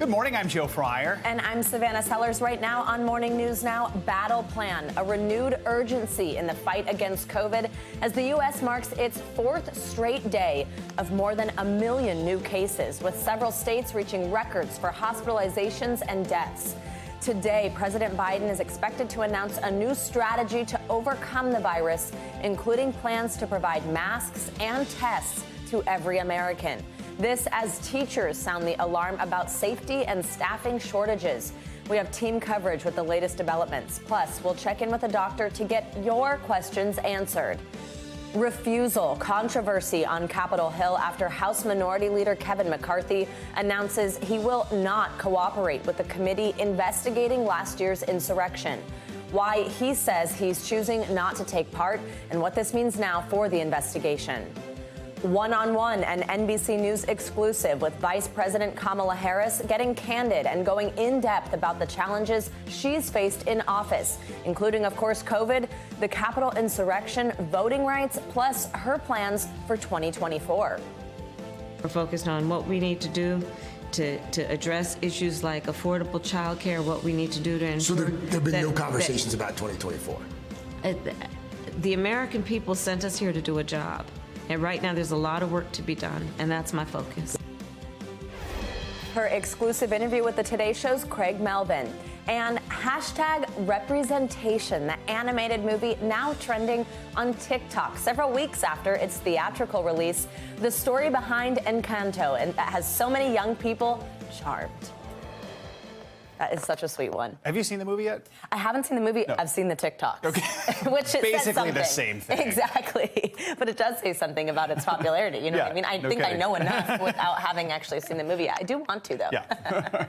Good morning, I'm Joe Fryer. And I'm Savannah Sellers. Right now on Morning News Now, battle plan, a renewed urgency in the fight against COVID as the U.S. marks its fourth straight day of more than 1 million new cases, with several states reaching records for hospitalizations and deaths. Today, President Biden is expected to announce a new strategy to overcome the virus, including plans to provide masks and tests to every American. This as teachers sound the alarm about safety and staffing shortages. We have team coverage with the latest developments. Plus, we'll check in with a doctor to get your questions answered. Refusal controversy on Capitol Hill after House Minority Leader Kevin McCarthy announces he will not cooperate with the committee investigating last year's insurrection. Why he says he's choosing not to take part and what this means now for the investigation. One-on-One, an NBC News exclusive with Vice President Kamala Harris getting candid and going in-depth about the challenges she's faced in office, including, of course, COVID, the Capitol insurrection, voting rights, plus her plans for 2024. We're focused on what we need to do to address issues like affordable child care, what we need to do to ensure. So there have been no conversations about 2024? The American people sent us here to do a job. And right now, there's a lot of work to be done, and that's my focus. Her exclusive interview with the Today Show's Craig Melvin. And hashtag representation, the animated movie now trending on TikTok several weeks after its theatrical release. The story behind Encanto, and that has so many young people charmed. That is such a sweet one. Have you seen the movie yet? I haven't seen the movie. No. I've seen the TikToks. Okay. Which it basically says something. the same thing. Exactly. But it does say something about its popularity. You know what I mean? I think kidding. I know enough without having actually seen the movie. I do want to, though. Yeah.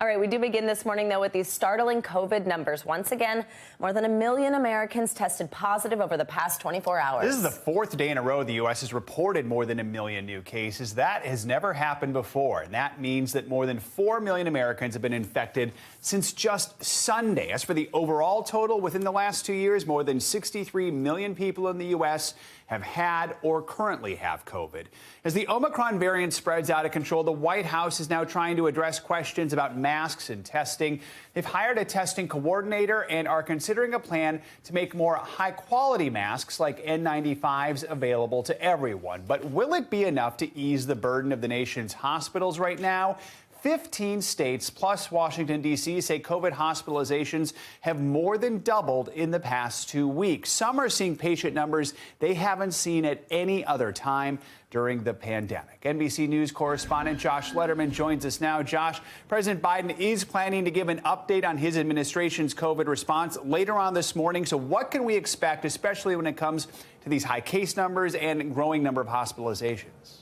All right. We do begin this morning, though, with these startling COVID numbers. Once again, more than 1 million Americans tested positive over the past 24 hours. This is the fourth day in a row the U.S. has reported more than 1 million new cases. That has never happened before. And that means that more than 4 million Americans have been infected since just Sunday. As for the overall total, within the last 2 years, more than 63 million people in the U.S. have had or currently have COVID. As the Omicron variant spreads out of control, the White House is now trying to address questions about masks and testing. They've hired a testing coordinator and are considering a plan to make more high-quality masks like N95s available to everyone. But will it be enough to ease the burden of the nation's hospitals right now? 15 states plus Washington, D.C. say COVID hospitalizations have more than doubled in the past 2 weeks. Some are seeing patient numbers they haven't seen at any other time during the pandemic. NBC News correspondent Josh Letterman joins us now. Josh, President Biden is planning to give an update on his administration's COVID response later on this morning. So what can we expect, especially when it comes to these high case numbers and growing number of hospitalizations?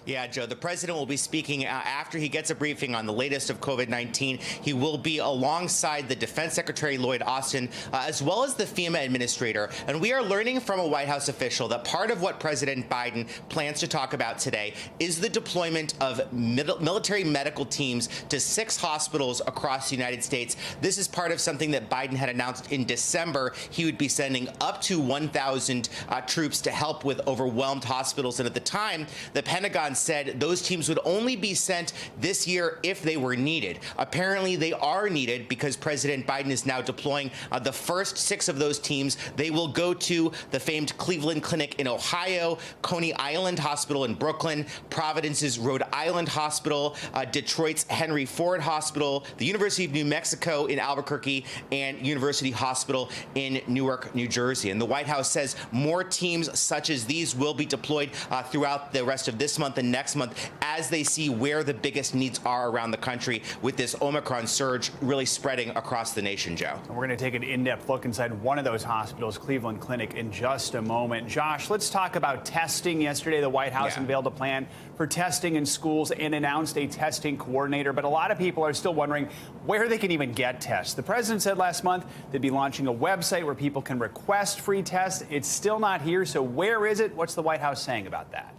Yeah, Joe, the president will be speaking after he gets a briefing on the latest of COVID-19. He will be alongside the Defense Secretary Lloyd Austin, as well as the FEMA administrator. And we are learning from a White House official that part of what President Biden plans to talk about today is the deployment of military medical teams to 6 hospitals across the United States. This is part of something that Biden had announced in December. He would be sending up to 1,000 troops to help with overwhelmed hospitals. And at the time, the Pentagon said those teams would only be sent this year if they were needed. Apparently, they are needed because President Biden is now deploying the first 6 of those teams. They will go to the famed Cleveland Clinic in Ohio, Coney Island Hospital in Brooklyn, Providence's Rhode Island Hospital, Detroit's Henry Ford Hospital, the University of New Mexico in Albuquerque, and University Hospital in Newark, New Jersey. And the White House says more teams such as these will be deployed throughout the rest of this month and next month as they see where the biggest needs are around the country with this Omicron surge really spreading across the nation, Joe. We're going to take an in-depth look inside one of those hospitals, Cleveland Clinic, in just a moment. Josh, let's talk about testing. Yesterday, the White House unveiled a plan for testing in schools and announced a testing coordinator. But a lot of people are still wondering where they can even get tests. The president said last month they'd be launching a website where people can request free tests. It's still not here. So where is it? What's the White House saying about that?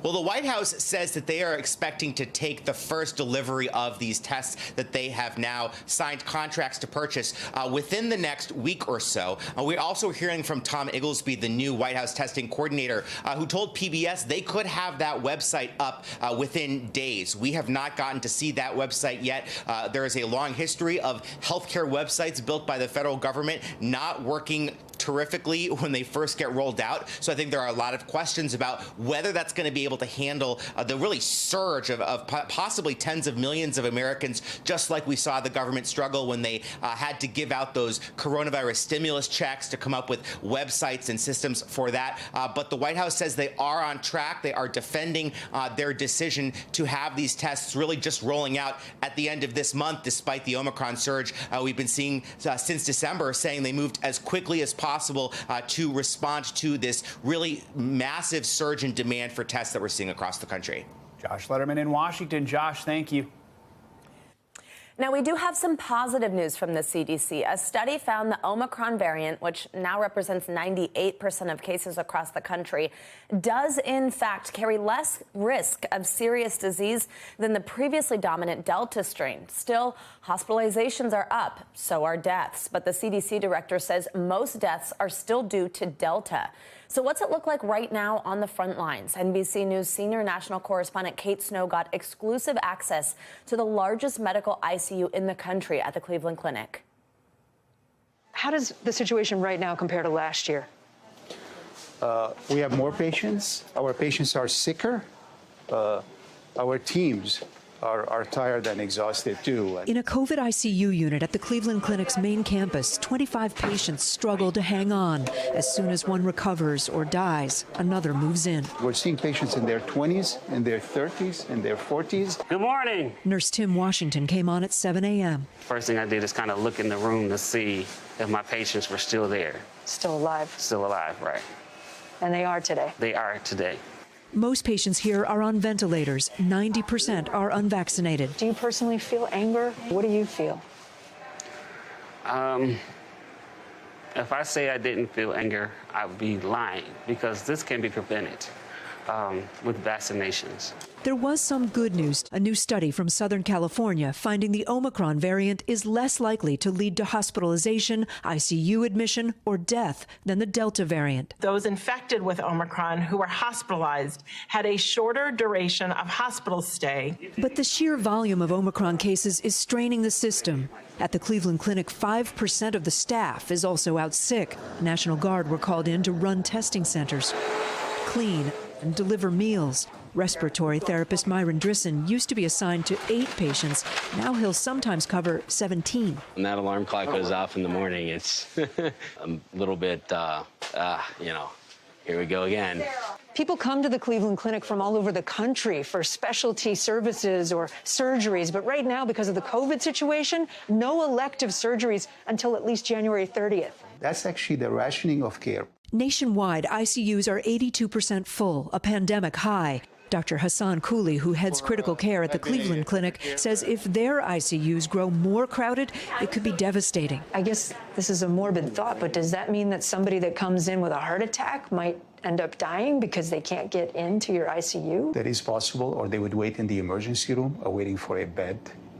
Well, the White House says that they are expecting to take the first delivery of these tests that they have now signed contracts to purchase within the next week or so. We're also hearing from Tom Igglesby, the new White House testing coordinator, who told PBS they could have that website up within days. We have not gotten to see that website yet. There is a long history of healthcare websites built by the federal government not working terrifically when they first get rolled out. So I think there are a lot of questions about whether that's going to be able to handle the really surge of possibly tens of millions of Americans, just like we saw the government struggle when they had to give out those coronavirus stimulus checks to come up with websites and systems for that. But the White House says they are on track. They are defending their decision to have these tests really just rolling out at the end of this month, despite the Omicron surge we've been seeing since December, saying they moved as quickly as possible to respond to this really massive surge in demand for tests that we're seeing across the country. Josh Letterman in Washington. Josh, thank you. Now, we do have some positive news from the CDC. A study found the Omicron variant, which now represents 98% of cases across the country, does in fact carry less risk of serious disease than the previously dominant Delta strain. Still, hospitalizations are up, so are deaths. But the CDC director says most deaths are still due to Delta. So what's it look like right now on the front lines? NBC News senior national correspondent Kate Snow got exclusive access to the largest medical ICU in the country at the Cleveland Clinic. How does the situation right now compare to last year? We have more patients. Our patients are sicker. Our teams are tired and exhausted, too. In a COVID ICU unit at the Cleveland Clinic's main campus, 25 patients struggle to hang on. As soon as one recovers or dies, another moves in. We're seeing patients in their 20s, in their 30s, in their 40s. Good morning. Nurse Tim Washington came on at 7 a.m. First thing I did is kind of look in the room to see if my patients were still there. Still alive. Still alive, right. And they are today. They are today. Most patients here are on ventilators. 90% are unvaccinated. Do you personally feel anger? What do you feel? If I say I didn't feel anger, I would be lying, because this can be prevented with vaccinations. There was some good news. A new study from Southern California finding the Omicron variant is less likely to lead to hospitalization, ICU admission, or death than the Delta variant. Those infected with Omicron who were hospitalized had a shorter duration of hospital stay. But the sheer volume of Omicron cases is straining the system. At the Cleveland Clinic, 5% of the staff is also out sick. National Guard were called in to run testing centers, clean, and deliver meals. Respiratory therapist Myron Drissen used to be assigned to 8 patients. Now he'll sometimes cover 17. When that alarm clock goes off in the morning, it's a little bit, here we go again. People come to the Cleveland Clinic from all over the country for specialty services or surgeries. But right now, because of the COVID situation, no elective surgeries until at least January 30th. That's actually the rationing of care. Nationwide, ICUs are 82% full, a pandemic high. Dr. Hassan Cooley, who heads critical care at the Cleveland Clinic, says if their ICUs grow more crowded, it could be devastating. I guess this is a morbid thought, but does that mean that somebody that comes in with a heart attack might end up dying because they can't get into your ICU? That is possible, or they would wait in the emergency room, waiting for a bed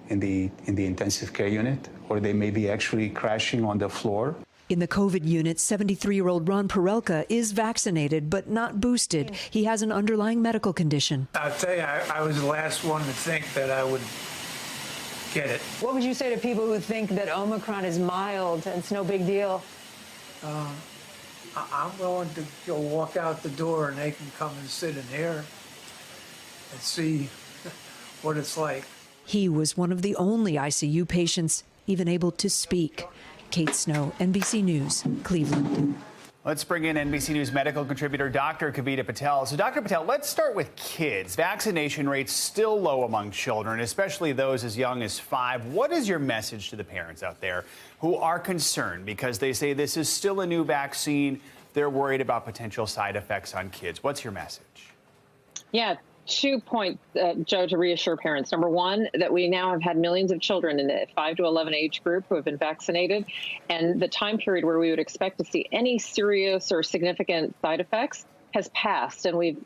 in the intensive care unit, or they may be actually crashing on the floor. In the COVID unit, 73-year-old Ron Perelka is vaccinated but not boosted. He has an underlying medical condition. I'll tell you, I was the last one to think that I would get it. What would you say to people who think that Omicron is mild and it's no big deal? I'm willing to go walk out the door and they can come and sit in here and see what it's like. He was one of the only ICU patients even able to speak. Kate Snow, NBC News, Cleveland. Let's bring in NBC News medical contributor Dr. Kavita Patel. So, Dr. Patel, let's start with kids. Vaccination rates still low among children, especially those as young as 5. What is your message to the parents out there who are concerned because they say this is still a new vaccine? They're worried about potential side effects on kids. What's your message? Yeah. 2 points, Joe, to reassure parents. Number one, that we now have had millions of children in the 5 to 11 age group who have been vaccinated. And the time period where we would expect to see any serious or significant side effects has passed. And we've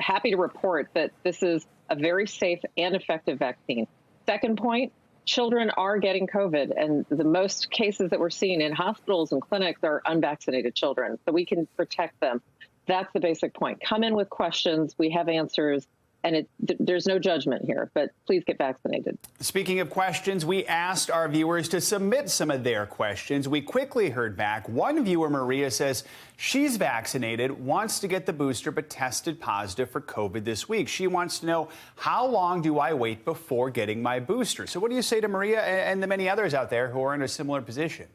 happy to report that this is a very safe and effective vaccine. Second point, children are getting COVID, and the most cases that we're seeing in hospitals and clinics are unvaccinated children, so we can protect them. That's the basic point. Come in with questions. We have answers. And there's no judgment here, but please get vaccinated. Speaking of questions, we asked our viewers to submit some of their questions. We quickly heard back. One viewer, Maria, says she's vaccinated, wants to get the booster, but tested positive for COVID this week. She wants to know, how long do I wait before getting my booster? So what do you say to Maria and the many others out there who are in a similar position?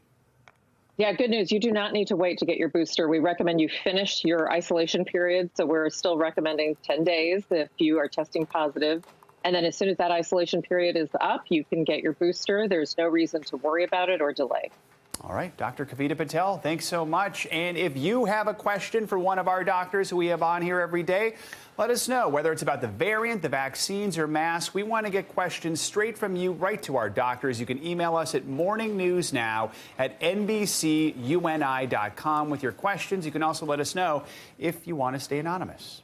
Yeah, good news. You do not need to wait to get your booster. We recommend you finish your isolation period. So we're still recommending 10 days if you are testing positive. And then as soon as that isolation period is up, you can get your booster. There's no reason to worry about it or delay. All right, Dr. Kavita Patel, thanks so much. And if you have a question for one of our doctors who we have on here every day, let us know, whether it's about the variant, the vaccines, or masks. We want to get questions straight from you right to our doctors. You can email us at morningnewsnow@nbcuni.com with your questions. You can also let us know if you want to stay anonymous.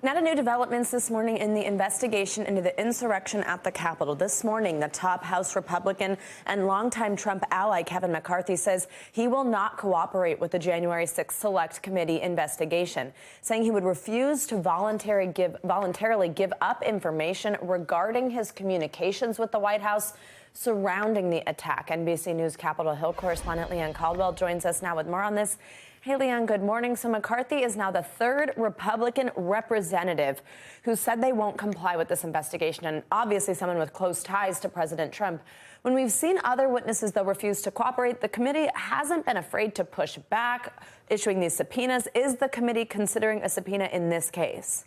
Now to new developments this morning in the investigation into the insurrection at the Capitol. This morning, the top House Republican and longtime Trump ally Kevin McCarthy says he will not cooperate with the January 6th Select Committee investigation, saying he would refuse to voluntarily give up information regarding his communications with the White House surrounding the attack. NBC News Capitol Hill correspondent Leanne Caldwell joins us now with more on this. Hey, Leanne, good morning. So McCarthy is now the third Republican representative who said they won't comply with this investigation, and obviously someone with close ties to President Trump. When we've seen other witnesses, though, refuse to cooperate, the committee hasn't been afraid to push back, issuing these subpoenas. Is the committee considering a subpoena in this case?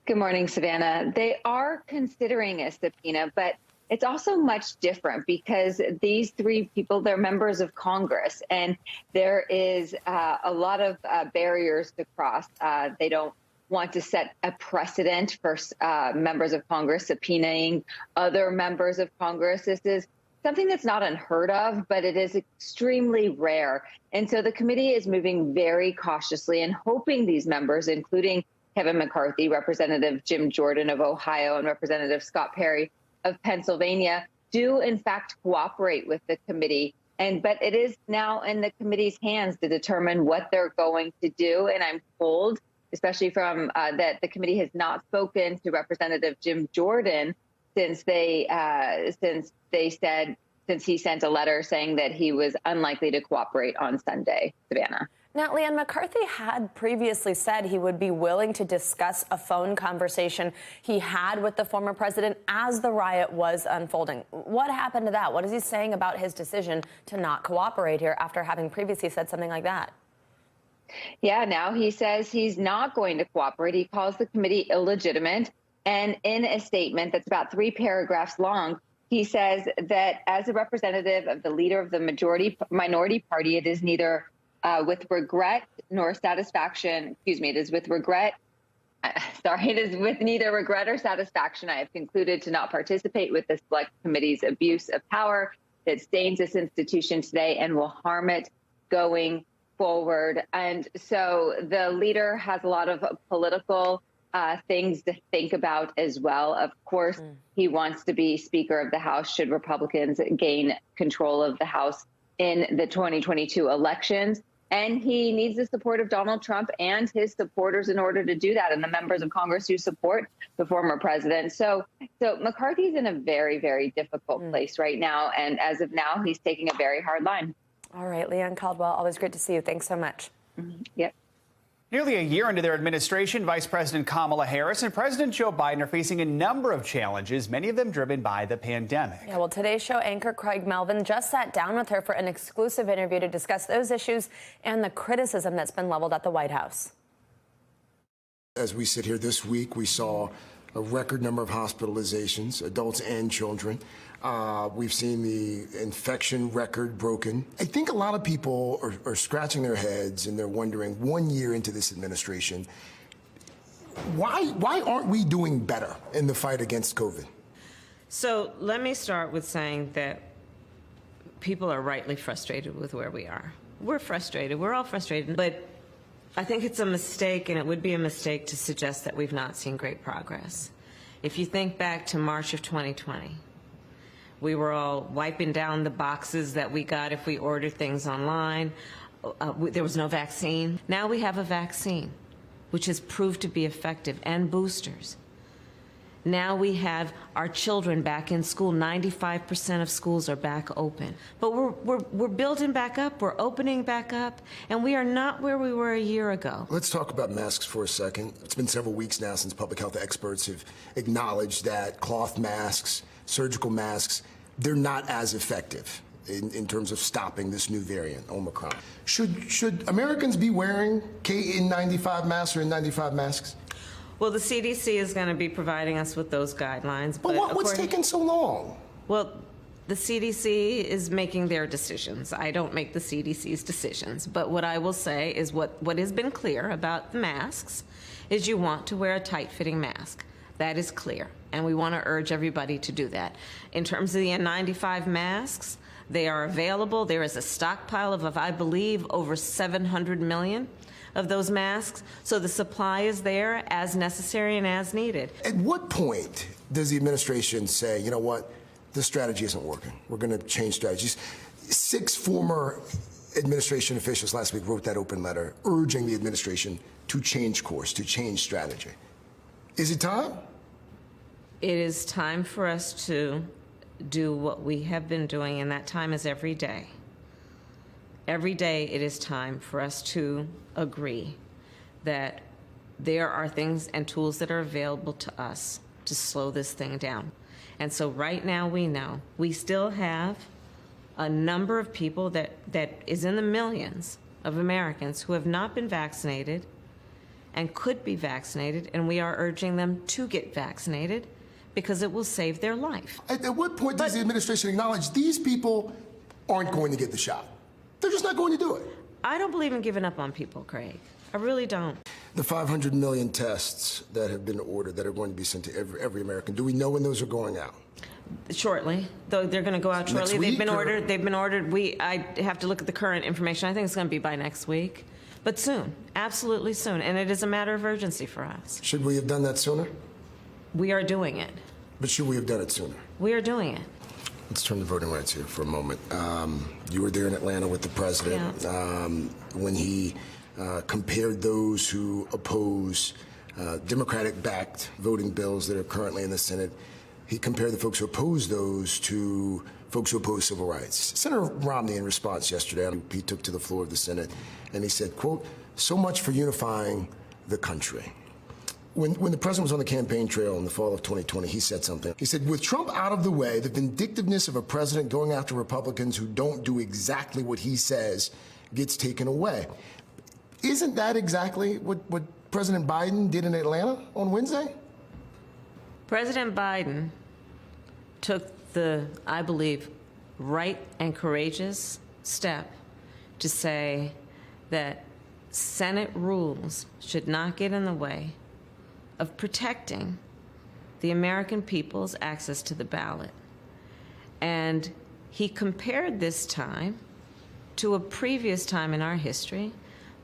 Good morning, Savannah. They are considering a subpoena, but it's also much different because these three people, they're members of Congress, and there is a lot of barriers to cross. They don't want to set a precedent for members of Congress subpoenaing other members of Congress. This is something that's not unheard of, but it is extremely rare. And so the committee is moving very cautiously and hoping these members, including Kevin McCarthy, Representative Jim Jordan of Ohio, and Representative Scott Perry of Pennsylvania, do in fact cooperate with the committee. But it is now in the committee's hands to determine what they're going to do. And I'm told, especially from that the committee has not spoken to Representative Jim Jordan since he sent a letter saying that he was unlikely to cooperate on Sunday. Savannah. Now, Leanne, McCarthy had previously said he would be willing to discuss a phone conversation he had with the former president as the riot was unfolding. What happened to that? What is he saying about his decision to not cooperate here after having previously said something like that? Yeah, now he says he's not going to cooperate. He calls the committee illegitimate. And in a statement that's about 3 paragraphs long, he says that as a representative of the leader of the minority party, it is neither with regret nor satisfaction, it is with neither regret or satisfaction I have concluded to not participate with the Select Committee's abuse of power that stains this institution today and will harm it going forward. And so the leader has a lot of political things to think about as well. Of course, he wants to be Speaker of the House should Republicans gain control of the House in the 2022 elections. And he needs the support of Donald Trump and his supporters in order to do that, and the members of Congress who support the former president. So McCarthy's in a very, very difficult place right now. And as of now, he's taking a very hard line. All right, Leanne Caldwell, always great to see you. Thanks so much. Yep. Nearly a year into their administration, Vice President Kamala Harris and President Joe Biden are facing a number of challenges, many of them driven by the pandemic. Yeah, well, Today's Show anchor Craig Melvin just sat down with her for an exclusive interview to discuss those issues and the criticism that's been leveled at the White House. As we sit here this week, we saw a record number of hospitalizations, adults and children. We've seen the infection record broken. I think a lot of people are scratching their heads and they're wondering, 1 year into this administration, why aren't we doing better in the fight against COVID? So let me start with saying that people are rightly frustrated with where we are. We're frustrated. We're all frustrated. But I think it's a mistake, and it would be a mistake to suggest that we've not seen great progress. If you think back to March of 2020, we were all wiping down the boxes that we got if we ordered things online. There was no vaccine. Now we have a vaccine, which has proved to be effective, and boosters. Now we have our children back in school. 95% of schools are back open. But we're building back up, we're opening back up, and we are not where we were a year ago. Let's talk about masks for a second. It's been several weeks now since public health experts have acknowledged that cloth masks, surgical masks, they're not as effective in terms of stopping this new variant, Omicron. Should Americans be wearing KN95 masks or N95 masks? Well, the CDC is going to be providing us with those guidelines. But what's taking so long? Well, the CDC is making their decisions. I don't make the CDC's decisions. But what I will say is what has been clear about the masks is you want to wear a tight-fitting mask. That is clear. And we want to urge everybody to do that. In terms of the N95 masks, they are available. There is a stockpile of, I believe, over 700 million of those masks. So the supply is there as necessary and as needed. At what point does the administration say, you know what, this strategy isn't working, we're going to change strategies? 6 former administration officials last week wrote that open letter urging the administration to change course, to change strategy. Is it time? It is time for us to do what we have been doing, and that time is every day. Every day it is time for us to agree that there are things and tools that are available to us to slow this thing down. And so right now we know we still have a number of people that is in the millions of Americans who have not been vaccinated and could be vaccinated, and we are urging them to get vaccinated because it will save their life. At what point does the administration acknowledge these people aren't going to get the shot? They're just not going to do it. I don't believe in giving up on people, Craig. I really don't. The 500 million tests that have been ordered that are going to be sent to every American, do we know when those are going out? Shortly, though they're going to go out shortly. Next week, they've been ordered. I have to look at the current information. I think it's going to be by next week. But soon, absolutely soon. And it is a matter of urgency for us. Should we have done that sooner? We are doing it. But should we have done it sooner? We are doing it. Let's turn to voting rights here for a moment. You were there in Atlanta with the president when he compared those who oppose Democratic-backed voting bills that are currently in the Senate. He compared the folks who oppose those to folks who oppose civil rights. Senator Romney, in response yesterday, he took to the floor of the Senate and he said, quote, "So much for unifying the country." When the president was on the campaign trail in the fall of 2020, he said something. He said, "With Trump out of the way, the vindictiveness of a president going after Republicans who don't do exactly what he says gets taken away." Isn't that exactly what President Biden did in Atlanta on Wednesday? President Biden took the, I believe, right and courageous step to say that Senate rules should not get in the way of protecting the American people's access to the ballot. And he compared this time to a previous time in our history,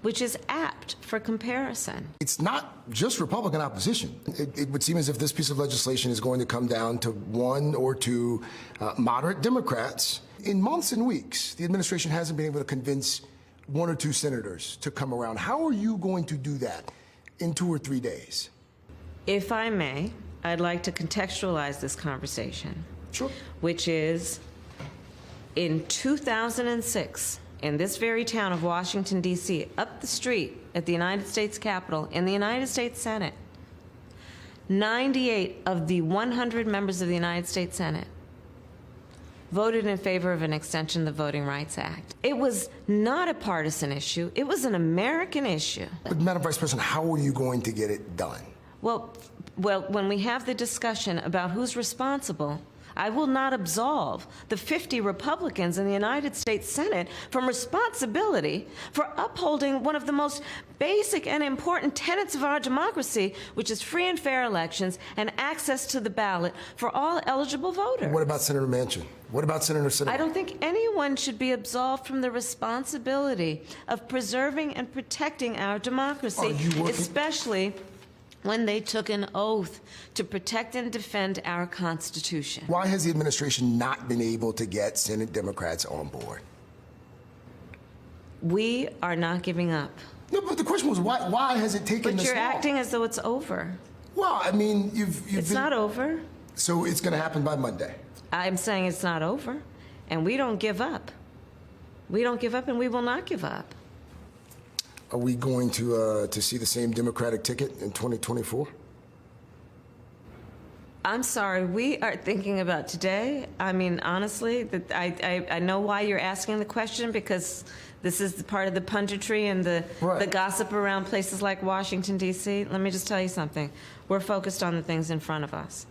which is apt for comparison. It's not just Republican opposition. It would seem as if this piece of legislation is going to come down to 1 or 2 moderate Democrats. In months and weeks, the administration hasn't been able to convince 1 or 2 senators to come around. How are you going to do that in 2 or 3 days? If I may, I'd like to contextualize this conversation. Sure. Which is, in 2006, in this very town of Washington, D.C., up the street at the United States Capitol, in the United States Senate, 98 of the 100 members of the United States Senate voted in favor of an extension of the Voting Rights Act. It was not a partisan issue. It was an American issue. But, Madam Vice President, how are you going to get it done? Well, when we have the discussion about who's responsible, I will not absolve the 50 Republicans in the United States Senate from responsibility for upholding one of the most basic and important tenets of our democracy, which is free and fair elections and access to the ballot for all eligible voters. What about Senator Manchin? What about Senator Sinema? I don't think anyone should be absolved from the responsibility of preserving and protecting our democracy, especially when they took an oath to protect and defend our Constitution. Why has the administration not been able to get Senate Democrats on board? We are not giving up. No, but the question was, why has it taken this long? But you're acting as though it's over. Well, I mean, It's not over. So it's going to happen by Monday? I'm saying it's not over, and we don't give up. We don't give up, and we will not give up. Are we going to see the same Democratic ticket in 2024? I'm sorry, we are thinking about today. I mean, honestly, that I know why you're asking the question, because this is the part of the punditry and the gossip around places like Washington, D.C. Let me just tell you something. We're focused on the things in front of us.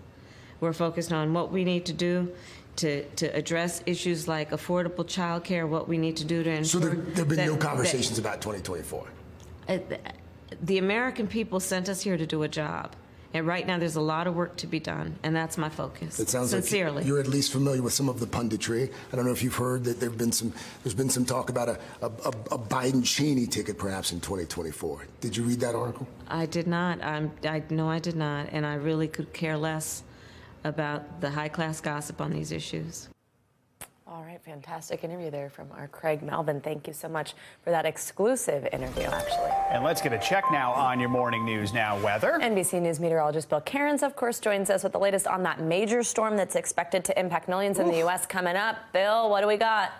We're focused on what we need to do to address issues like affordable child care, what we need to do to ensure. So there have been no conversations about 2024? The American people sent us here to do a job. And right now there's a lot of work to be done, and that's my focus. It sounds sincerely. Like you're at least familiar with some of the punditry. I don't know if you've heard that there's been some talk about a Biden-Cheney ticket perhaps in 2024. Did you read that article? I did not. No, I did not, and I really could care less about the high-class gossip on these issues. All right, fantastic interview there from our Craig Melvin. Thank you so much for that exclusive interview, actually. And let's get a check now on your morning news now weather. NBC News meteorologist Bill Cairns, of course, joins us with the latest on that major storm that's expected to impact millions in the U.S. coming up. Bill, what do we got?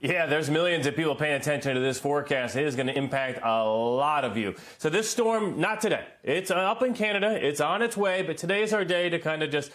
Yeah, there's millions of people paying attention to this forecast. It is going to impact a lot of you. So this storm, not today. It's up in Canada. It's on its way. But today is our day to kind of just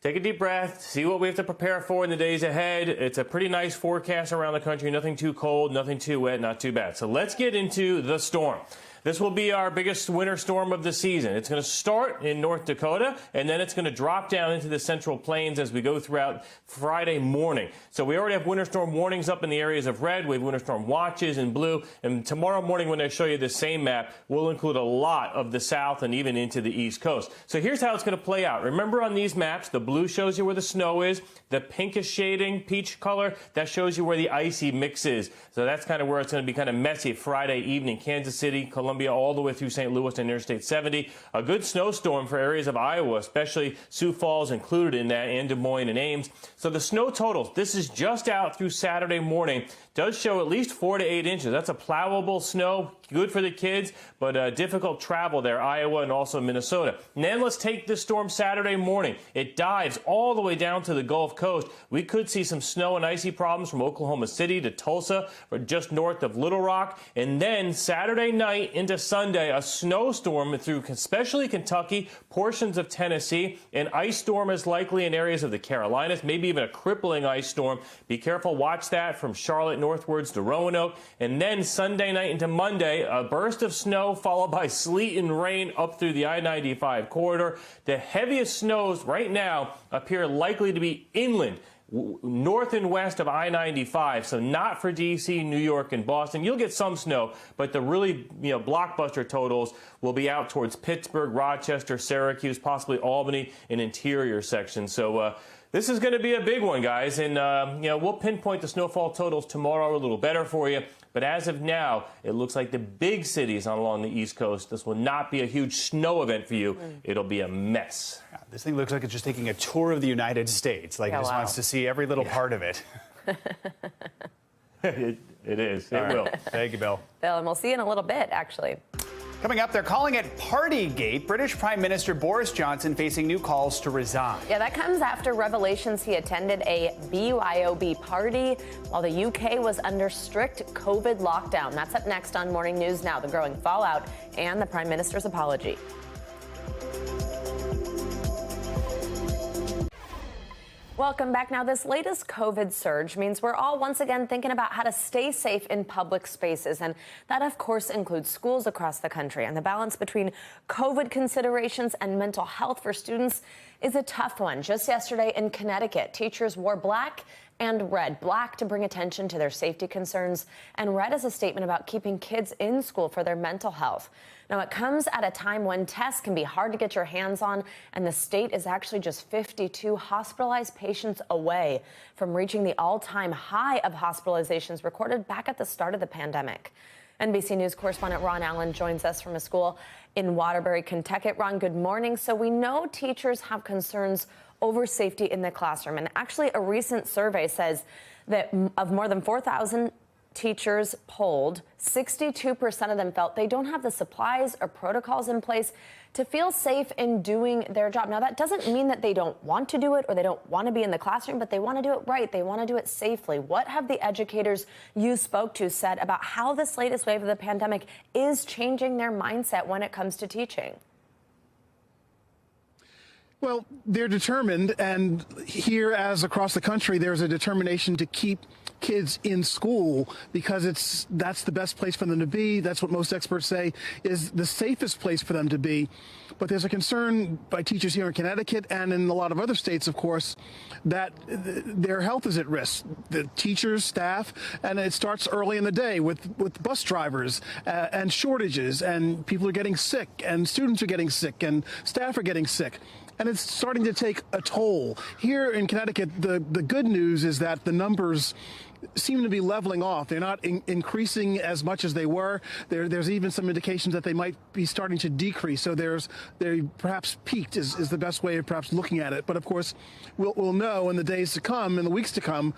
take a deep breath, see what we have to prepare for in the days ahead. It's a pretty nice forecast around the country. Nothing too cold, nothing too wet, not too bad. So let's get into the storm. This will be our biggest winter storm of the season. It's going to start in North Dakota, and then it's going to drop down into the Central Plains as we go throughout Friday morning. So we already have winter storm warnings up in the areas of red. We have winter storm watches in blue. And tomorrow morning, when I show you the same map, we'll include a lot of the south and even into the East Coast. So here's how it's going to play out. Remember on these maps, the blue shows you where the snow is. The pinkish shading, peach color, that shows you where the icy mix is. So that's kind of where it's going to be kind of messy Friday evening. Kansas City, Columbia, all the way through St. Louis and Interstate 70. A good snowstorm for areas of Iowa, especially Sioux Falls included in that, and Des Moines and Ames. So the snow totals, this is just out through Saturday morning, does show at least 4 to 8 inches. That's a plowable snow, good for the kids, but difficult travel there, Iowa and also Minnesota. And then let's take this storm Saturday morning. It dives all the way down to the Gulf Coast. We could see some snow and icy problems from Oklahoma City to Tulsa, or just north of Little Rock. And then Saturday night into Sunday, a snowstorm through especially Kentucky, portions of Tennessee. An ice storm is likely in areas of the Carolinas, maybe even a crippling ice storm. Be careful, watch that from Charlotte northwards to Roanoke. And then Sunday night into Monday, a burst of snow followed by sleet and rain up through the I-95 corridor. The heaviest snows right now appear likely to be inland, north and west of I-95, so not for D.C., New York, and Boston. You'll get some snow, but the really, blockbuster totals will be out towards Pittsburgh, Rochester, Syracuse, possibly Albany, and interior sections. So this is going to be a big one, guys, and we'll pinpoint the snowfall totals tomorrow a little better for you. But as of now, it looks like the big cities along the East Coast, this will not be a huge snow event for you. It'll be a mess. This thing looks like it's just taking a tour of the United States. Like it just wants to see every little part of it. It is. It will. Thank you, Bill. Bill, and we'll see you in a little bit, actually. Coming up, they're calling it Partygate. British Prime Minister Boris Johnson facing new calls to resign. Yeah, that comes after revelations he attended a BYOB party while the UK was under strict COVID lockdown. That's up next on Morning News Now, the growing fallout and the Prime Minister's apology. Welcome back. Now, this latest COVID surge means we're all once again thinking about how to stay safe in public spaces. And that, of course, includes schools across the country. And the balance between COVID considerations and mental health for students is a tough one. Just yesterday in Connecticut, teachers wore black and red. Black to bring attention to their safety concerns, and red as a statement about keeping kids in school for their mental health. Now, it comes at a time when tests can be hard to get your hands on, and the state is actually just 52 hospitalized patients away from reaching the all-time high of hospitalizations recorded back at the start of the pandemic. NBC News correspondent Ron Allen joins us from a school in Waterbury, Kentucky. Ron, good morning. So we know teachers have concerns over safety in the classroom. And actually, a recent survey says that of more than 4,000 teachers polled, 62% of them felt they don't have the supplies or protocols in place to feel safe in doing their job. Now, that doesn't mean that they don't want to do it or they don't want to be in the classroom, but they want to do it right. They want to do it safely. What have the educators you spoke to said about how this latest wave of the pandemic is changing their mindset when it comes to teaching? Well, they're determined, and here, as across the country, there's a determination to keep kids in school because that's the best place for them to be. That's what most experts say is the safest place for them to be. But there's a concern by teachers here in Connecticut and in a lot of other states, of course, that their health is at risk. The teachers, staff, and it starts early in the day with bus drivers and shortages, and people are getting sick, and students are getting sick, and staff are getting sick. And it's starting to take a toll. Here in Connecticut, the good news is that the numbers seem to be leveling off. They're not increasing as much as they were. There's even some indications that they might be starting to decrease. So they perhaps peaked is the best way of perhaps looking at it. But of course, we'll know in the days to come, in the weeks to come,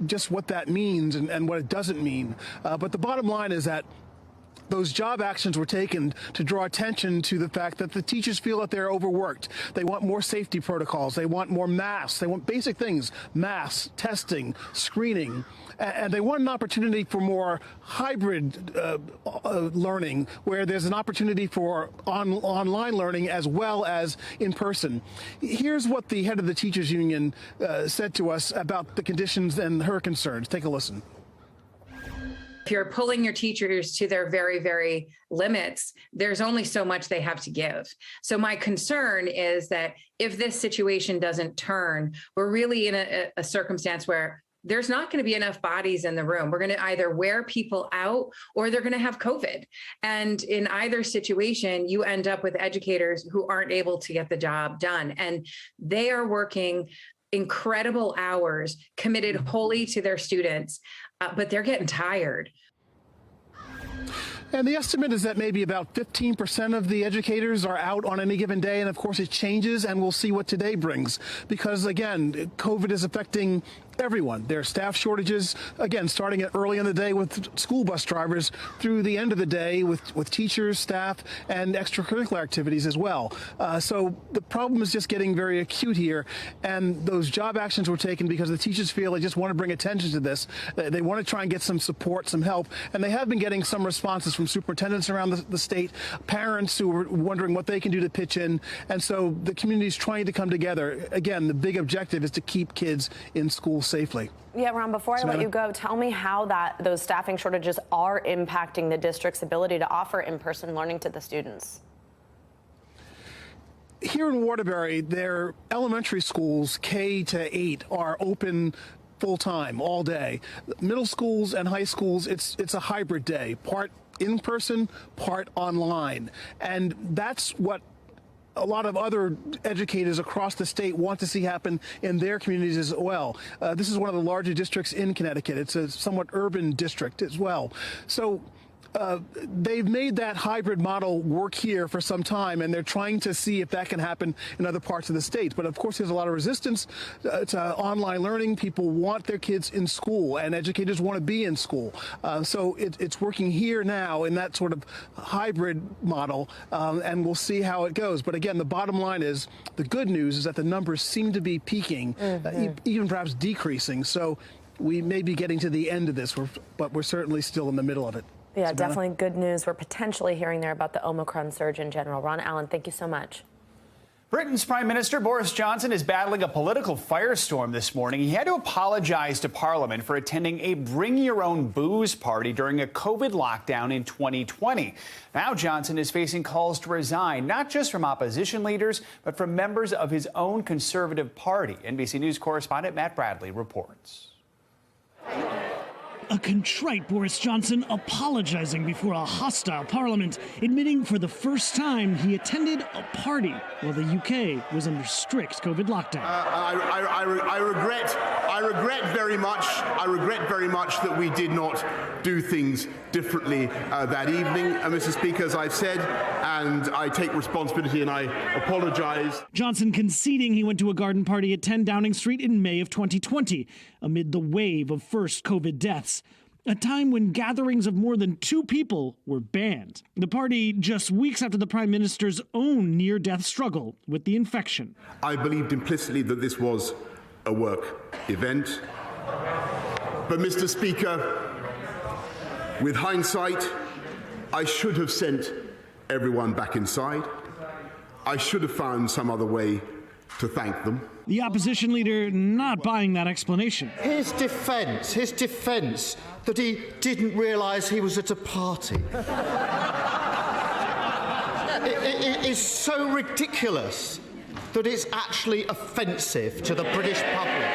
just what that means and what it doesn't mean. But the bottom line is that those job actions were taken to draw attention to the fact that the teachers feel that they're overworked. They want more safety protocols. They want more masks. They want basic things, masks, testing, screening. And they want an opportunity for more hybrid learning, where there's an opportunity for online learning as well as in person. Here's what the head of the teachers union said to us about the conditions and her concerns. Take a listen. If you're pulling your teachers to their very, very limits, there's only so much they have to give. So my concern is that if this situation doesn't turn, we're really in a circumstance where there's not going to be enough bodies in the room. We're going to either wear people out or they're going to have COVID. And in either situation, you end up with educators who aren't able to get the job done. And they are working incredible hours, committed wholly to their students, but they're getting tired. And the estimate is that maybe about 15% of the educators are out on any given day. And of course, it changes, and we'll see what today brings. Because again, COVID is affecting everyone. There are staff shortages, again, starting at early in the day with school bus drivers through the end of the day with teachers, staff, and extracurricular activities as well. So the problem is just getting very acute here. And those job actions were taken because the teachers feel they just want to bring attention to this. They want to try and get some support, some help. And they have been getting some responses from superintendents around the state, parents who were wondering what they can do to pitch in. And so the community is trying to come together. Again, the big objective is to keep kids in school safely. Yeah, Ron, before I let you go, tell me how those staffing shortages are impacting the district's ability to offer in-person learning to the students. Here in Waterbury, their elementary schools, K to 8, are open full-time, all day. Middle schools and high schools, it's a hybrid day, part in person, part online. And that's what a lot of other educators across the state want to see happen in their communities as well. This is one of the larger districts in Connecticut. It's a somewhat urban district as well. So they've made that hybrid model work here for some time, and they're trying to see if that can happen in other parts of the state. But of course, there's a lot of resistance to online learning. People want their kids in school, and educators want to be in school. So it's working here now in that sort of hybrid model, and we'll see how it goes. But again, the bottom line is, the good news is that the numbers seem to be peaking, even perhaps decreasing. So we may be getting to the end of this, but we're certainly still in the middle of it. Yeah, definitely good news. We're potentially hearing there about the Omicron surge in general. Ron Allen, thank you so much. Britain's Prime Minister Boris Johnson is battling a political firestorm this morning. He had to apologize to Parliament for attending a bring your own booze party during a COVID lockdown in 2020. Now Johnson is facing calls to resign, not just from opposition leaders, but from members of his own Conservative Party. NBC News correspondent Matt Bradley reports. A contrite Boris Johnson apologizing before a hostile Parliament, admitting for the first time he attended a party while the UK was under strict COVID lockdown. I regret very much that we did not do things differently that evening, Mr. Speaker, as I've said, and I take responsibility and I apologize. Johnson conceding he went to a garden party at 10 Downing Street in May of 2020, amid the wave of first COVID deaths. A time when gatherings of more than 2 people were banned. The party just weeks after the Prime Minister's own near-death struggle with the infection. I believed implicitly that this was a work event. But, Mr. Speaker, with hindsight, I should have sent everyone back inside. I should have found some other way to thank them. The opposition leader not buying that explanation. His defence that he didn't realise he was at a party. It is so ridiculous that it's actually offensive to the British public.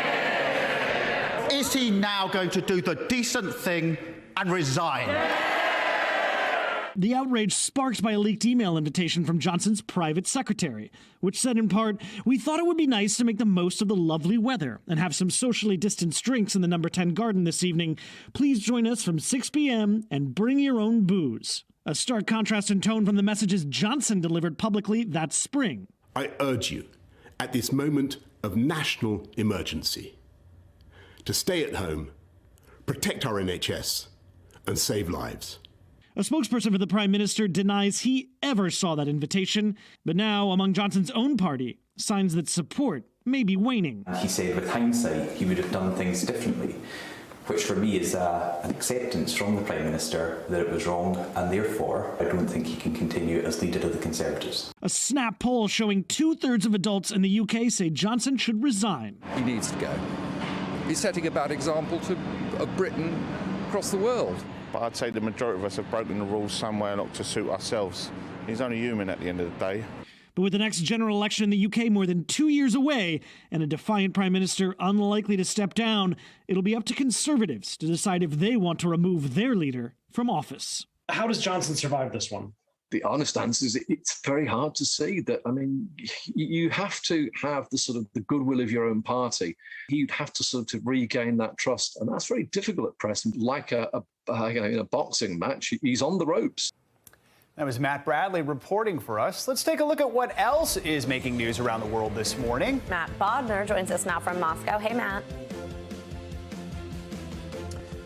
Is he now going to do the decent thing and resign? The outrage sparked by a leaked email invitation from Johnson's private secretary, which said in part, "We thought it would be nice to make the most of the lovely weather and have some socially distanced drinks in the number 10 garden this evening. Please join us from 6 p.m. and bring your own booze." A stark contrast in tone from the messages Johnson delivered publicly that spring. I urge you, at this moment of national emergency, to stay at home, protect our NHS, and save lives. A spokesperson for the Prime Minister denies he ever saw that invitation, but now, among Johnson's own party, signs that support may be waning. He said with hindsight he would have done things differently, which for me is an acceptance from the Prime Minister that it was wrong, and therefore I don't think he can continue as leader of the Conservatives. A snap poll showing 2/3 of adults in the UK say Johnson should resign. He needs to go. He's setting a bad example to Britain across the world. But I'd say the majority of us have broken the rules somewhere not to suit ourselves. He's only human at the end of the day. But with the next general election in the UK more than 2 years away and a defiant Prime Minister unlikely to step down, it'll be up to Conservatives to decide if they want to remove their leader from office. How does Johnson survive this one? The honest answer is it's very hard to see that. I mean, you have to have the goodwill of your own party. You'd have to regain that trust, and that's very difficult at present. Like in a boxing match, he's on the ropes. That was Matt Bradley reporting for us. Let's take a look at what else is making news around the world this morning. Matt Bodner joins us now from Moscow. Hey, Matt.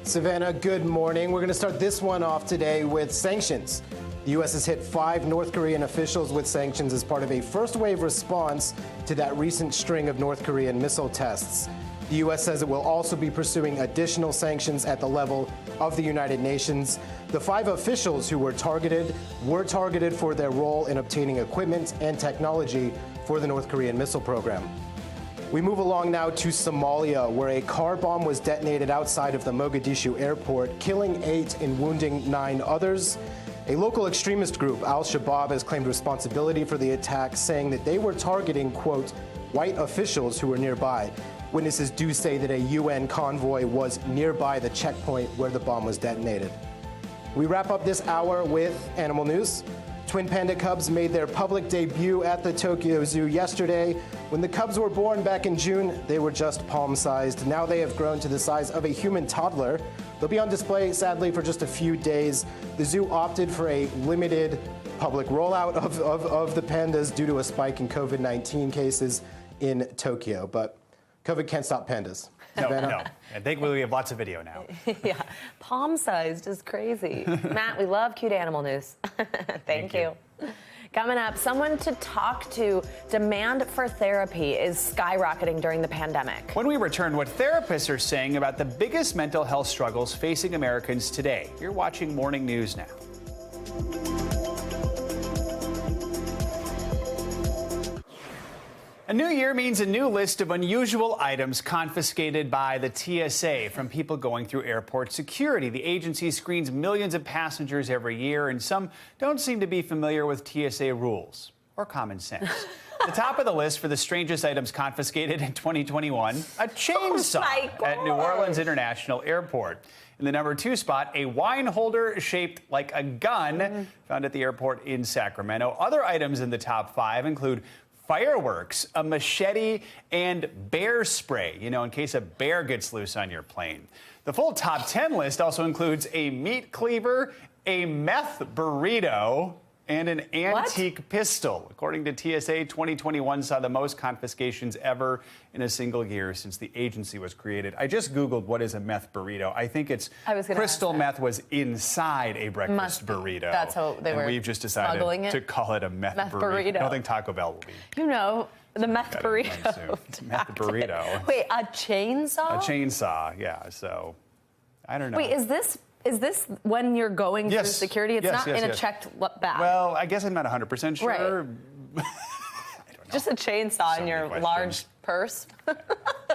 Savannah, good morning. We're going to start this one off today with sanctions. The U.S. has hit 5 North Korean officials with sanctions as part of a first-wave response to that recent string of North Korean missile tests. The U.S. says it will also be pursuing additional sanctions at the level of the United Nations. The 5 officials who were targeted for their role in obtaining equipment and technology for the North Korean missile program. We move along now to Somalia, where a car bomb was detonated outside of the Mogadishu airport, killing 8 and wounding 9 others. A local extremist group, Al-Shabaab, has claimed responsibility for the attack, saying that they were targeting, quote, white officials who were nearby. Witnesses do say that a UN convoy was nearby the checkpoint where the bomb was detonated. We wrap up this hour with animal news. Twin panda cubs made their public debut at the Tokyo Zoo yesterday. When the cubs were born back in June, they were just palm-sized. Now they have grown to the size of a human toddler. They'll be on display, sadly, for just a few days. The zoo opted for a limited public rollout of the pandas due to a spike in COVID-19 cases in Tokyo. But COVID can't stop pandas. No. And thankfully we have lots of video now. Yeah, palm-sized is crazy. Matt, we love cute animal news. Thank you. Coming up, someone to talk to. Demand for therapy is skyrocketing during the pandemic. When we return, what therapists are saying about the biggest mental health struggles facing Americans today. You're watching Morning News Now. A new year means a new list of unusual items confiscated by the TSA from people going through airport security. The agency screens millions of passengers every year, and some don't seem to be familiar with TSA rules or common sense. The top of the list for the strangest items confiscated in 2021, a chainsaw at New Orleans International Airport. In the number 2 spot, a wine holder shaped like a gun found at the airport in Sacramento. Other items in the top 5 include fireworks, a machete, and bear spray, in case a bear gets loose on your plane. The full top 10 list also includes a meat cleaver, a meth burrito, and an antique pistol. According to TSA, 2021 saw the most confiscations ever in a single year since the agency was created. I just Googled what is a meth burrito. I think it's crystal meth was inside a breakfast burrito. That's how they were. And we've just decided to call it a meth burrito. I don't think Taco Bell will be. The meth burrito. Meth burrito. Wait, a chainsaw? A chainsaw, yeah. So, I don't know. Wait, is this when you're going through security? It's not in a checked bag. Well, I guess I'm not 100% sure. Right. I don't know. Just a chainsaw in your large purse?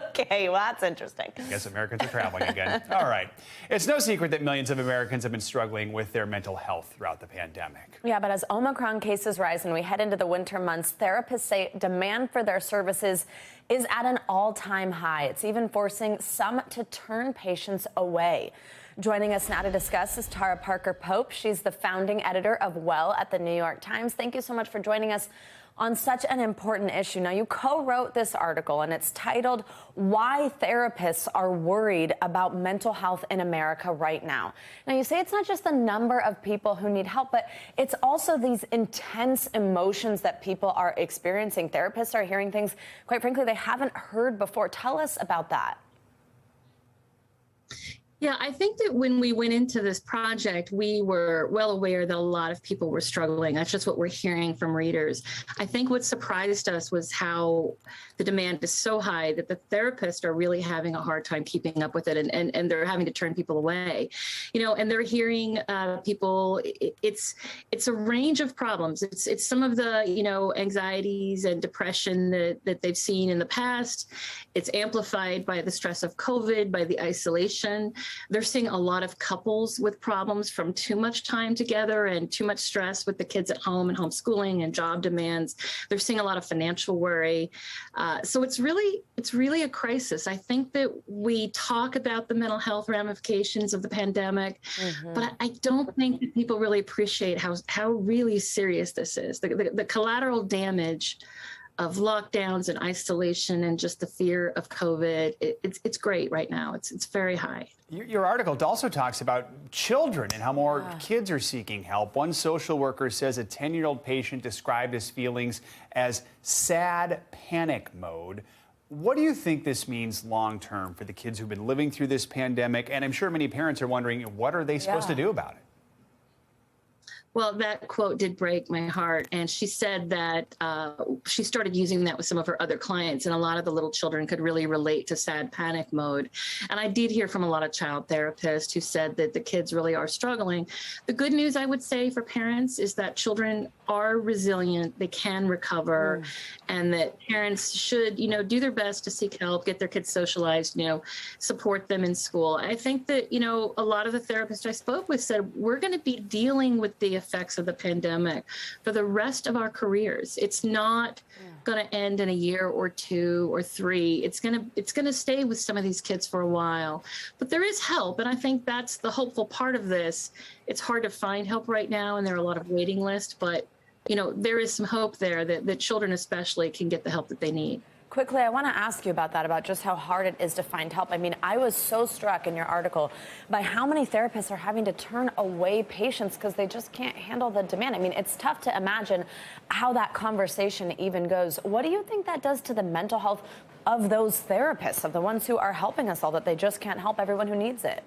Okay, well, that's interesting. I guess Americans are traveling again. All right. It's no secret that millions of Americans have been struggling with their mental health throughout the pandemic. Yeah, but as Omicron cases rise and we head into the winter months, therapists say demand for their services is at an all-time high. It's even forcing some to turn patients away. Joining us now to discuss is Tara Parker Pope. She's the founding editor of Well at the New York Times. Thank you so much for joining us on such an important issue. Now, you co-wrote this article, and it's titled, Why Therapists Are Worried About Mental Health in America Right Now. Now, you say it's not just the number of people who need help, but it's also these intense emotions that people are experiencing. Therapists are hearing things, quite frankly, they haven't heard before. Tell us about that. Yeah, I think that when we went into this project, we were well aware that a lot of people were struggling. That's just what we're hearing from readers. I think what surprised us was how the demand is so high that the therapists are really having a hard time keeping up with it, and they're having to turn people away. And they're hearing people, it's a range of problems. It's some of the, anxieties and depression that they've seen in the past. It's amplified by the stress of COVID, by the isolation. They're seeing a lot of couples with problems from too much time together and too much stress with the kids at home and homeschooling and job demands. They're seeing a lot of financial worry. So it's really a crisis. I think that we talk about the mental health ramifications of the pandemic, but I don't think that people really appreciate how really serious this is. The collateral damage of lockdowns and isolation and just the fear of COVID, it's great right now. It's very high. Your article also talks about children and how more kids are seeking help. One social worker says a 10-year-old patient described his feelings as sad panic mode. What do you think this means long term for the kids who've been living through this pandemic? And I'm sure many parents are wondering, what are they supposed to do about it? Well, that quote did break my heart. And she said that she started using that with some of her other clients, and a lot of the little children could really relate to sad panic mode. And I did hear from a lot of child therapists who said that the kids really are struggling. The good news, I would say, for parents is that children are resilient, they can recover, and that parents should, do their best to seek help, get their kids socialized, support them in school. I think that, a lot of the therapists I spoke with said, we're going to be dealing with the effects of the pandemic for the rest of our careers. It's not going to end in a year or 2 or 3. It's going to stay with some of these kids for a while. But there is help, and I think that's the hopeful part of this. It's hard to find help right now, and there are a lot of waiting lists, but there is some hope there that children especially can get the help that they need. Quickly, I want to ask you about that, about just how hard it is to find help. I mean, I was so struck in your article by how many therapists are having to turn away patients because they just can't handle the demand. I mean, it's tough to imagine how that conversation even goes. What do you think that does to the mental health of those therapists, of the ones who are helping us all, that they just can't help everyone who needs it?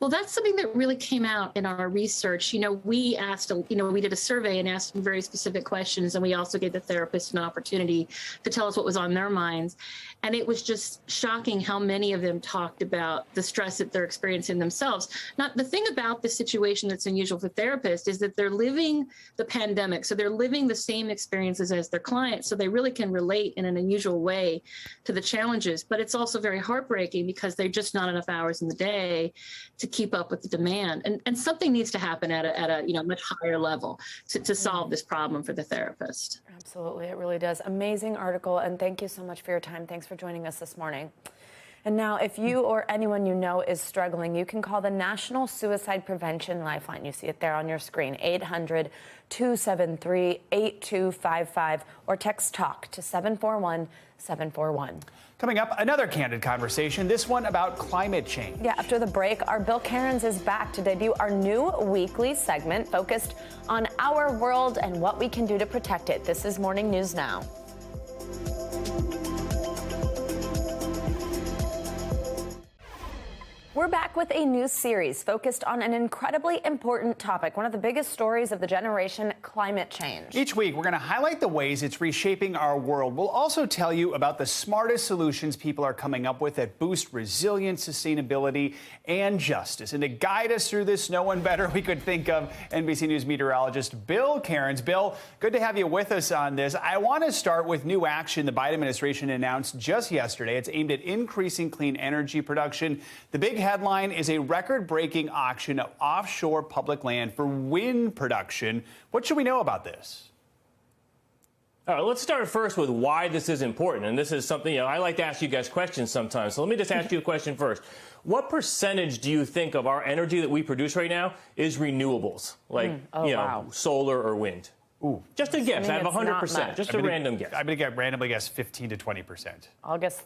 Well, that's something that really came out in our research. We asked, we did a survey and asked some very specific questions, and we also gave the therapists an opportunity to tell us what was on their minds. And it was just shocking how many of them talked about the stress that they're experiencing themselves. Now, the thing about this situation that's unusual for therapists is that they're living the pandemic. So they're living the same experiences as their clients. So they really can relate in an unusual way to the challenges. But it's also very heartbreaking because they're just not enough hours in the day to keep up with the demand. And something needs to happen at a much higher level to solve this problem for the therapist. Absolutely, it really does. Amazing article, and thank you so much for your time. Thanks for joining us this morning. And now, if you or anyone you know is struggling, you can call the National Suicide Prevention Lifeline. You see it there on your screen, 800-273-8255, or text TALK to 741-741. Coming up, another candid conversation, this one about climate change. Yeah, after the break, our Bill Cairns is back to debut our new weekly segment focused on our world and what we can do to protect it. This is Morning News Now. We're back with a new series focused on an incredibly important topic, one of the biggest stories of the generation, climate change. Each week, we're going to highlight the ways it's reshaping our world. We'll also tell you about the smartest solutions people are coming up with that boost resilience, sustainability, and justice. And to guide us through this, no one better we could think of, NBC News meteorologist Bill Cairns. Bill, good to have you with us on this. I want to start with new action the Biden administration announced just yesterday. It's aimed at increasing clean energy production. The big headline is a record-breaking auction of offshore public land for wind production. What should we know about this? All right, let's start first with why this is important. And this is something, I like to ask you guys questions sometimes. So let me just ask you a question first. What percentage do you think of our energy that we produce right now is renewables? Like, wow, solar or wind? Ooh. Just a guess, out of 100%. Just a random guess. I'm going to randomly guess 15 to 20%. I'll guess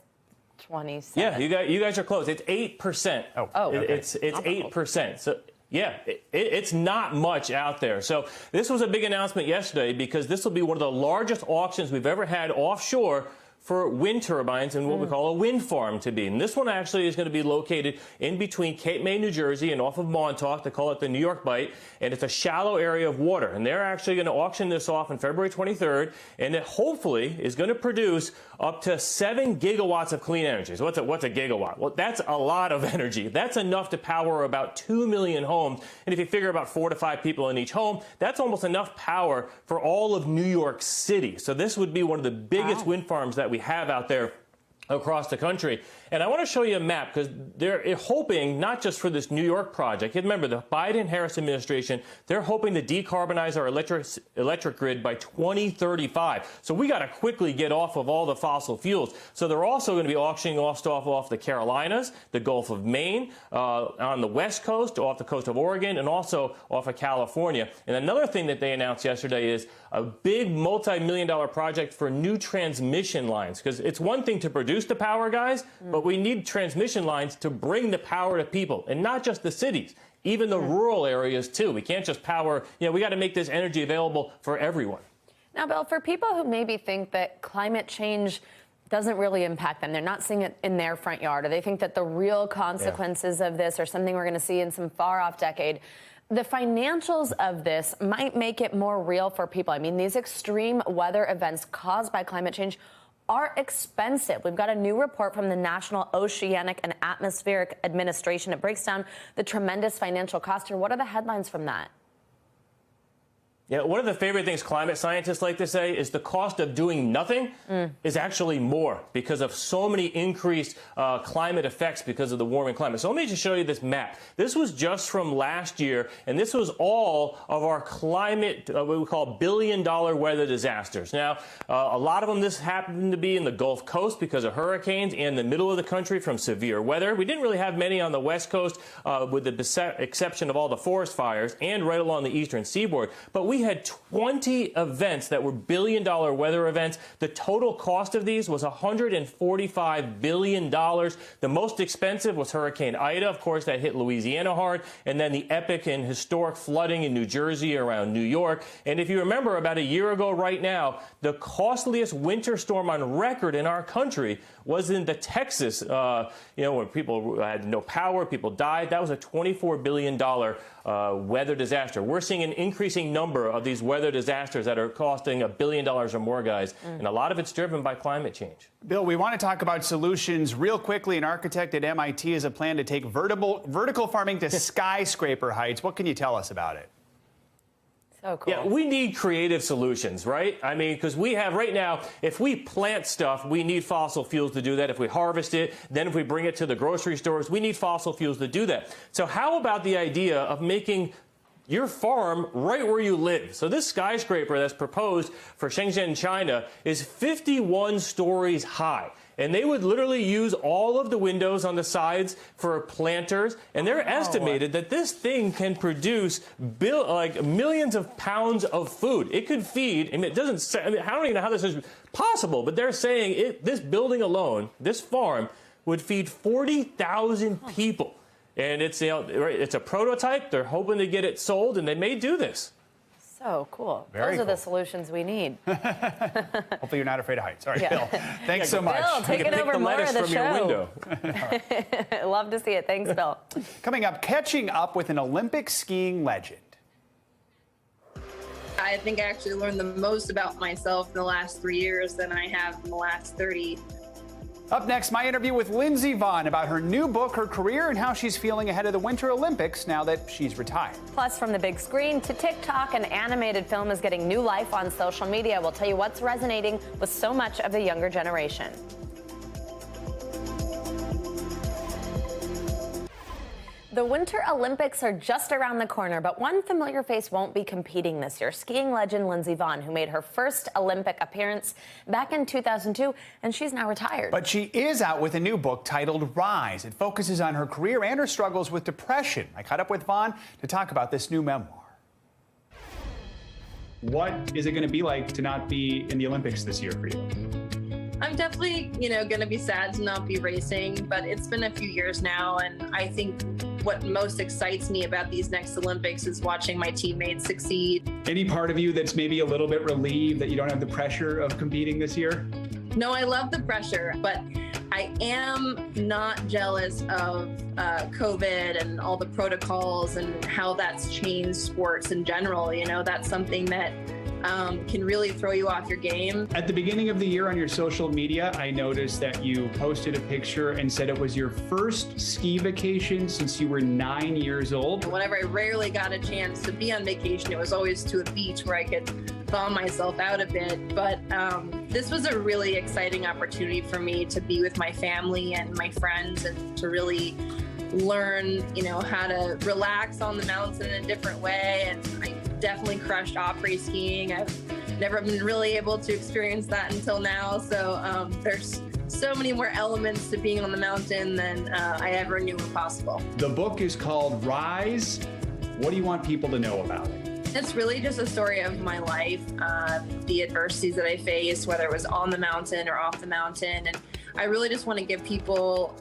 27. Yeah, you guys are close. It's 8%. Oh, okay. It's 8%. So yeah, it's not much out there. So this was a big announcement yesterday because this will be one of the largest auctions we've ever had offshore for wind turbines and what we call a wind farm to be. And this one actually is going to be located in between Cape May, New Jersey, and off of Montauk. They call it the New York Bight. And it's a shallow area of water. And they're actually going to auction this off on February 23rd. And it hopefully is going to produce up to 7 gigawatts of clean energy. So what's a gigawatt? Well, that's a lot of energy. That's enough to power about 2 million homes. And if you figure about 4 to 5 people in each home, that's almost enough power for all of New York City. So this would be one of the biggest wind farms that we have out there across the country. And I want to show you a map because they're hoping not just for this New York project. Remember, the Biden-Harris administration, they're hoping to decarbonize our electric grid by 2035. So we got to quickly get off of all the fossil fuels. So they're also going to be auctioning off stuff off the Carolinas, the Gulf of Maine, on the West Coast, off the coast of Oregon, and also off of California. And another thing that they announced yesterday is a big multi-million-dollar project for new transmission lines. Because it's one thing to produce the power, guys, but we need transmission lines to bring the power to people, and not just the cities, even the rural areas too. We can't just power, we got to make this energy available for everyone. Now, Bill, for people who maybe think that climate change doesn't really impact them, they're not seeing it in their front yard, or they think that the real consequences of this are something we're going to see in some far-off decade, the financials of this might make it more real for people. I mean, these extreme weather events caused by climate change are expensive. We've got a new report from the National Oceanic and Atmospheric Administration. It breaks down the tremendous financial cost here. What are the headlines from that? Yeah, one of the favorite things climate scientists like to say is the cost of doing nothing is actually more because of so many increased climate effects because of the warming climate. So let me just show you this map. This was just from last year, and this was all of our climate, what we call billion-dollar weather disasters. Now, a lot of them, this happened to be in the Gulf Coast because of hurricanes and the middle of the country from severe weather. We didn't really have many on the West Coast with the exception of all the forest fires and right along the eastern seaboard. But we we had 20 events that were billion-dollar weather events. The total cost of these was $145 billion. The most expensive was Hurricane Ida, of course, that hit Louisiana hard, and then the epic and historic flooding in New Jersey around New York. And if you remember, about a year ago right now, the costliest winter storm on record in our country was in the Texas, where people had no power, people died. That was a $24 billion weather disaster. We're seeing an increasing number of these weather disasters that are costing $1 billion or more, guys, and a lot of it's driven by climate change. Bill, we want to talk about solutions real quickly. An architect at MIT has a plan to take vertical farming to skyscraper heights. What can you tell us about it? So cool. Yeah, we need creative solutions, right? I mean, because we have right now, if we plant stuff, we need fossil fuels to do that. If we harvest it, then if we bring it to the grocery stores, we need fossil fuels to do that. So how about the idea of making your farm right where you live? So this skyscraper that's proposed for Shenzhen, China, is 51 stories high. And they would literally use all of the windows on the sides for planters. And they're estimated that this thing can produce millions of pounds of food. It could feed, and it doesn't, I don't even know how this is possible, but they're saying this building alone, this farm, would feed 40,000 people. And it's a prototype. They're hoping to get it sold, and they may do this. So cool. Very Those are cool. the solutions we need. Hopefully you're not afraid of heights. All right, Yeah. Bill, thanks so much. Bill, take it over more of the show. Window. Love to see it. Thanks, Bill. Coming up, catching up with an Olympic skiing legend. I think I actually learned the most about myself in the last 3 years than I have in the last 30. Up next, my interview with Lindsey Vonn about her new book, her career, and how she's feeling ahead of the Winter Olympics now that she's retired. Plus, from the big screen to TikTok, an animated film is getting new life on social media. We'll tell you what's resonating with so much of the younger generation. The Winter Olympics are just around the corner, but one familiar face won't be competing this year. Skiing legend Lindsey Vonn, who made her first Olympic appearance back in 2002, and she's now retired. But she is out with a new book titled Rise. It focuses on her career and her struggles with depression. I caught up with Vonn to talk about this new memoir. What is it going to be like to not be in the Olympics this year for you? I'm definitely, going to be sad to not be racing, but it's been a few years now, and I think what most excites me about these next Olympics is watching my teammates succeed. Any part of you that's maybe a little bit relieved that you don't have the pressure of competing this year? No, I love the pressure, but I am not jealous of COVID and all the protocols and how that's changed sports in general. That's something that can really throw you off your game. At the beginning of the year on your social media, I noticed that you posted a picture and said it was your first ski vacation since you were 9 years old. Whenever I rarely got a chance to be on vacation, it was always to a beach where I could thaw myself out a bit. But this was a really exciting opportunity for me to be with my family and my friends and to really learn, how to relax on the mountain in a different way. And I definitely crushed après skiing. I've never been really able to experience that until now. So there's so many more elements to being on the mountain than I ever knew were possible. The book is called Rise. What do you want people to know about it? It's really just a story of my life, the adversities that I faced, whether it was on the mountain or off the mountain. And I really just want to give people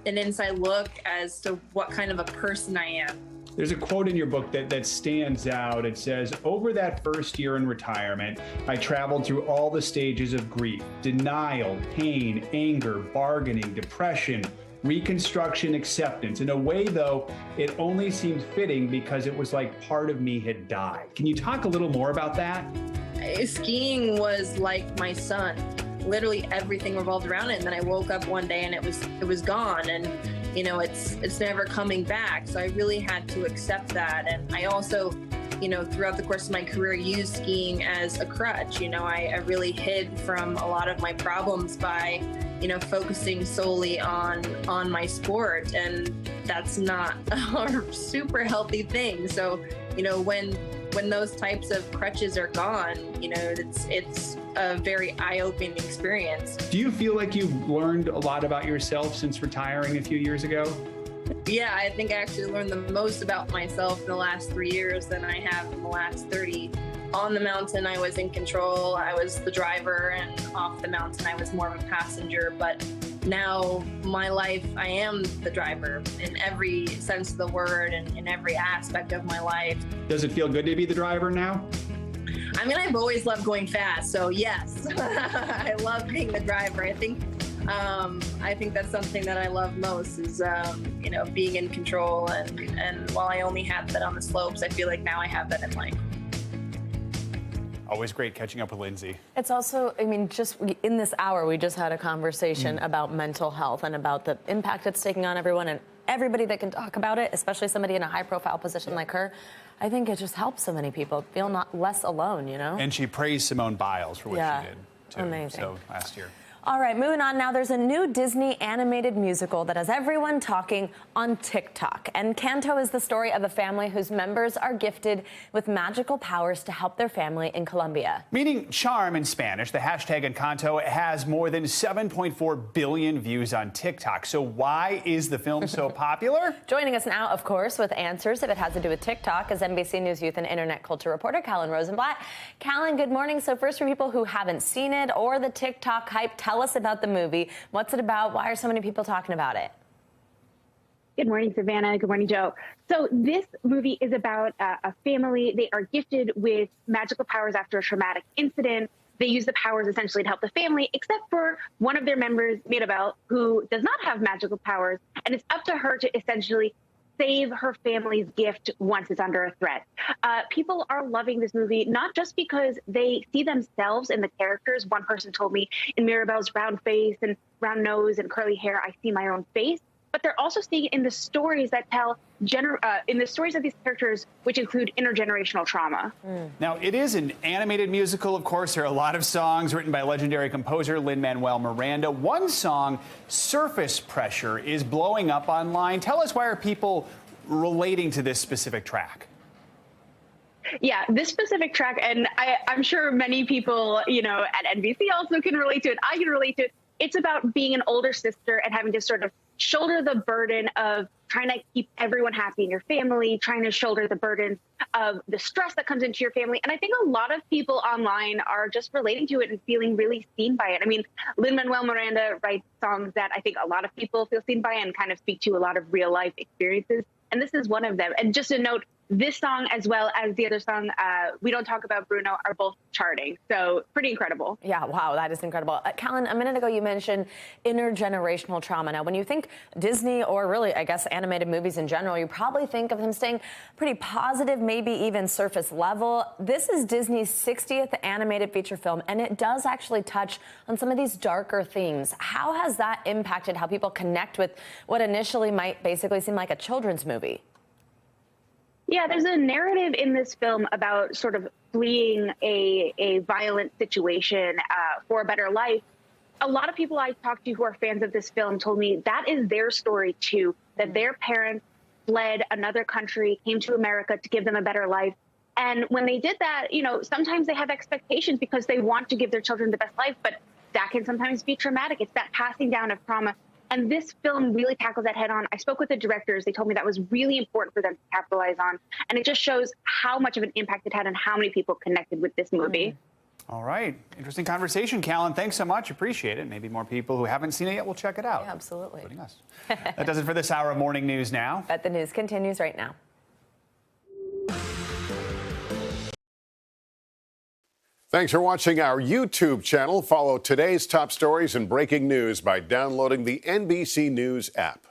an inside look as to what kind of a person I am. There's a quote in your book that stands out. It says, over that first year in retirement, I traveled through all the stages of grief, denial, pain, anger, bargaining, depression, reconstruction, acceptance. In a way, though, it only seemed fitting because it was like part of me had died. Can you talk a little more about that? Skiing was like my son. Literally everything revolved around it. And then I woke up one day and it was gone. And it's never coming back. So I really had to accept that. And I also, throughout the course of my career, used skiing as a crutch. I really hid from a lot of my problems by, focusing solely on my sport. And that's not a super healthy thing. So, when those types of crutches are gone, it's a very eye-opening experience. Do you feel like you've learned a lot about yourself since retiring a few years ago? Yeah, I think I actually learned the most about myself in the last 3 years than I have in the last 30. On the mountain, I was in control. I was the driver, and off the mountain, I was more of a passenger. But now, my life, I am the driver in every sense of the word and in every aspect of my life. Does it feel good to be the driver now? I mean, I've always loved going fast, so yes, I love being the driver. I think that's something that I love most is, being in control. And while I only had that on the slopes, I feel like now I have that in life. Always great catching up with Lindsey. It's also, just in this hour, we just had a conversation about mental health and about the impact it's taking on everyone and everybody that can talk about it, especially somebody in a high-profile position like her. I think it just helps so many people feel less alone, And she praised Simone Biles for what she did, too. Amazing. So last year. All right, moving on now. There's a new Disney animated musical that has everyone talking on TikTok. Encanto is the story of a family whose members are gifted with magical powers to help their family in Colombia. Meaning charm in Spanish, the hashtag Encanto has more than 7.4 billion views on TikTok. So why is the film so popular? Joining us now, of course, with answers if it has to do with TikTok is NBC News Youth and Internet Culture reporter Callan Rosenblatt. Callan, good morning. So first, for people who haven't seen it or the TikTok hype, tell us about the movie. What's it about? Why are so many people talking about it? Good morning, Savannah. Good morning, Joe. So this movie is about a family. They are gifted with magical powers after a traumatic incident. They use the powers essentially to help the family, except for one of their members, Mirabel, who does not have magical powers. And it's up to her to essentially save her family's gift once it's under a threat. People are loving this movie, not just because they see themselves in the characters. One person told me, in Mirabel's round face and round nose and curly hair, I see my own face. But they're also seeing it in the stories that tell, in the stories of these characters, which include intergenerational trauma. Now, it is an animated musical, of course. There are a lot of songs written by legendary composer Lin-Manuel Miranda. One song, Surface Pressure, is blowing up online. Tell us, why are people relating to this specific track? Yeah, this specific track, and I'm sure many people, at NBC also can relate to it. I can relate to it. It's about being an older sister and having to sort of shoulder the burden of trying to keep everyone happy in your family, trying to shoulder the burden of the stress that comes into your family. And I think a lot of people online are just relating to it and feeling really seen by it. I mean, Lin-Manuel Miranda writes songs that I think a lot of people feel seen by and kind of speak to a lot of real life experiences. And this is one of them. And just a note, this song, as well as the other song, We Don't Talk About Bruno, are both charting. So pretty incredible. Yeah, wow, that is incredible. Callan, a minute ago you mentioned intergenerational trauma. Now, when you think Disney, or really, I guess, animated movies in general, you probably think of them staying pretty positive, maybe even surface level. This is Disney's 60th animated feature film, and it does actually touch on some of these darker themes. How has that impacted how people connect with what initially might basically seem like a children's movie? Yeah, there's a narrative in this film about sort of fleeing a violent situation for a better life. A lot of people I talked to who are fans of this film told me that is their story too, that their parents fled another country, came to America to give them a better life. And when they did that, sometimes they have expectations because they want to give their children the best life, but that can sometimes be traumatic. It's that passing down of trauma. And this film really tackles that head on. I spoke with the directors. They told me that was really important for them to capitalize on. And it just shows how much of an impact it had and how many people connected with this movie. All right. Interesting conversation, Callan. Thanks so much. Appreciate it. Maybe more people who haven't seen it yet will check it out. Yeah, absolutely. Including us. That does it for this hour of Morning News Now. But the news continues right now. Thanks for watching our YouTube channel. Follow today's top stories and breaking news by downloading the NBC News app.